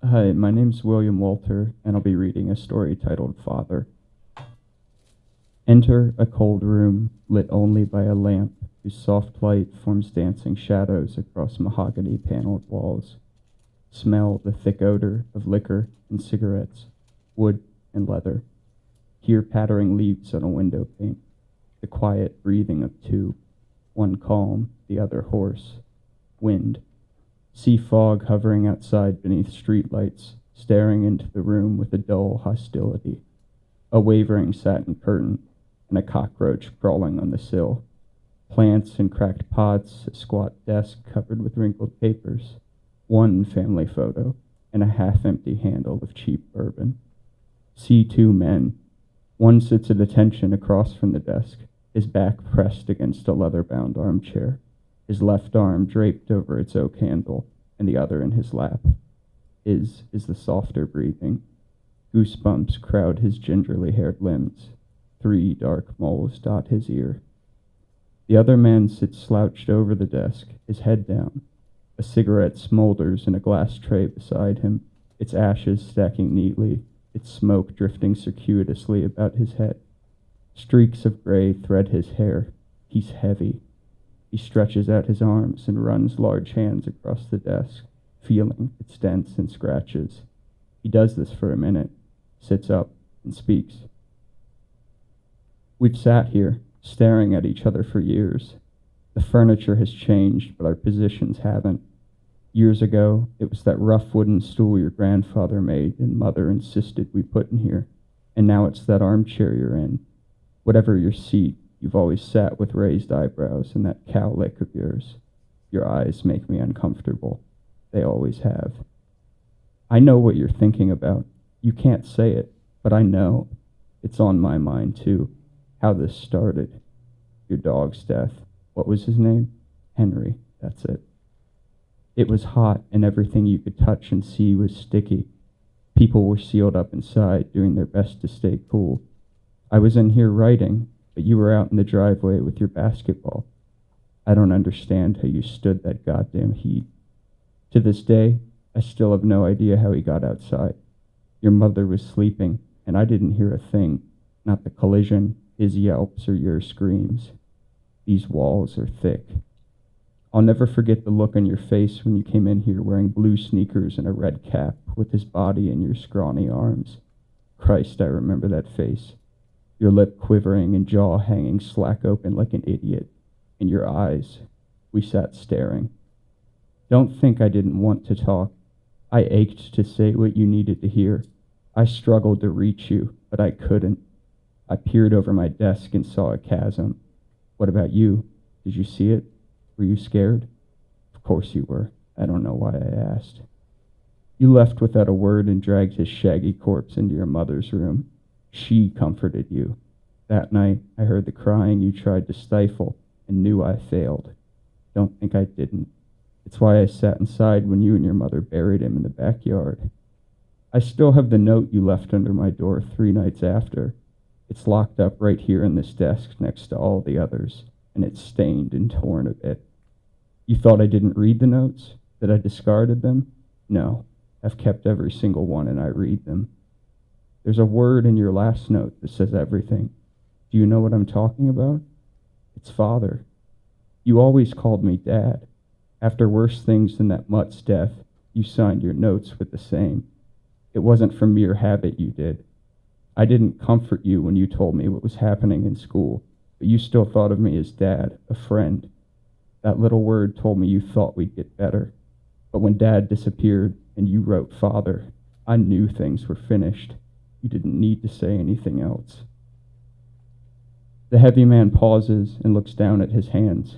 Hi, my name's William Walter, and I'll be reading a story titled Father. Enter a cold room, lit only by a lamp, whose soft light forms dancing shadows across mahogany-paneled walls. Smell the thick odor of liquor and cigarettes, wood and leather. Hear pattering leaves on a window pane, the quiet breathing of two, one calm, the other hoarse. Wind. See fog hovering outside beneath streetlights, staring into the room with a dull hostility. A wavering satin curtain, and a cockroach crawling on the sill. Plants in cracked pots, a squat desk covered with wrinkled papers. One family photo, and a half-empty handle of cheap bourbon. See two men. One sits at attention across from the desk, his back pressed against a leather-bound armchair, his left arm draped over its oak handle, and the other in his lap. His is the softer breathing. Goosebumps crowd his gingerly haired limbs. 3 dark moles dot his ear. The other man sits slouched over the desk, his head down. A cigarette smolders in a glass tray beside him, its ashes stacking neatly, its smoke drifting circuitously about his head. Streaks of gray thread his hair. He's heavy. He stretches out his arms and runs large hands across the desk, feeling its dents and scratches. He does this for a minute, sits up, and speaks. We've sat here, staring at each other for years. The furniture has changed, but our positions haven't. Years ago, it was that rough wooden stool your grandfather made and Mother insisted we put in here, and now it's that armchair you're in. Whatever your seat, you've always sat with raised eyebrows and that cowlick of yours. Your eyes make me uncomfortable. They always have. I know what you're thinking about. You can't say it, but I know. It's on my mind, too. How this started. Your dog's death. What was his name? Henry. That's it. It was hot, and everything you could touch and see was sticky. People were sealed up inside, doing their best to stay cool. I was in here writing, but you were out in the driveway with your basketball. I don't understand how you stood that goddamn heat. To this day, I still have no idea how he got outside. Your mother was sleeping, and I didn't hear a thing, not the collision, his yelps, or your screams. These walls are thick. I'll never forget the look on your face when you came in here wearing blue sneakers and a red cap, with his body in your scrawny arms. Christ, I remember that face. Your lip quivering and jaw hanging slack open like an idiot. And your eyes. We sat staring. Don't think I didn't want to talk. I ached to say what you needed to hear. I struggled to reach you, but I couldn't. I peered over my desk and saw a chasm. What about you? Did you see it? Were you scared? Of course you were. I don't know why I asked. You left without a word and dragged his shaggy corpse into your mother's room. She comforted you. That night, I heard the crying you tried to stifle and knew I failed. Don't think I didn't. It's why I sat inside when you and your mother buried him in the backyard. I still have the note you left under my door 3 nights after. It's locked up right here in this desk next to all the others, and it's stained and torn a bit. You thought I didn't read the notes? That I discarded them? No, I've kept every single one and I read them. There's a word in your last note that says everything. Do you know what I'm talking about? It's father. You always called me Dad. After worse things than that mutt's death, you signed your notes with the same. It wasn't from mere habit you did. I didn't comfort you when you told me what was happening in school, but you still thought of me as Dad, a friend. That little word told me you thought we'd get better. But when Dad disappeared and you wrote Father, I knew things were finished. You didn't need to say anything else. The heavy man pauses and looks down at his hands.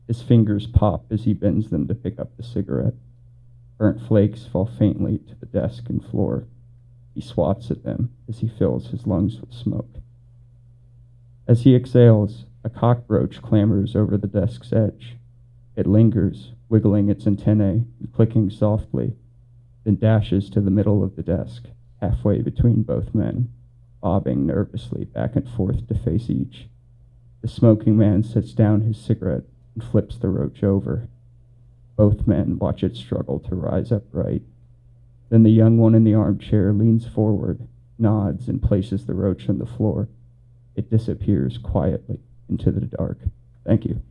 His fingers pop as he bends them to pick up the cigarette. Burnt flakes fall faintly to the desk and floor. He swats at them as he fills his lungs with smoke. As he exhales, a cockroach clambers over the desk's edge. It lingers, wiggling its antennae and clicking softly, then dashes to the middle of the desk, halfway between both men, bobbing nervously back and forth to face each. The smoking man sets down his cigarette and flips the roach over. Both men watch it struggle to rise upright. Then the young one in the armchair leans forward, nods, and places the roach on the floor. It disappears quietly into the dark. Thank you.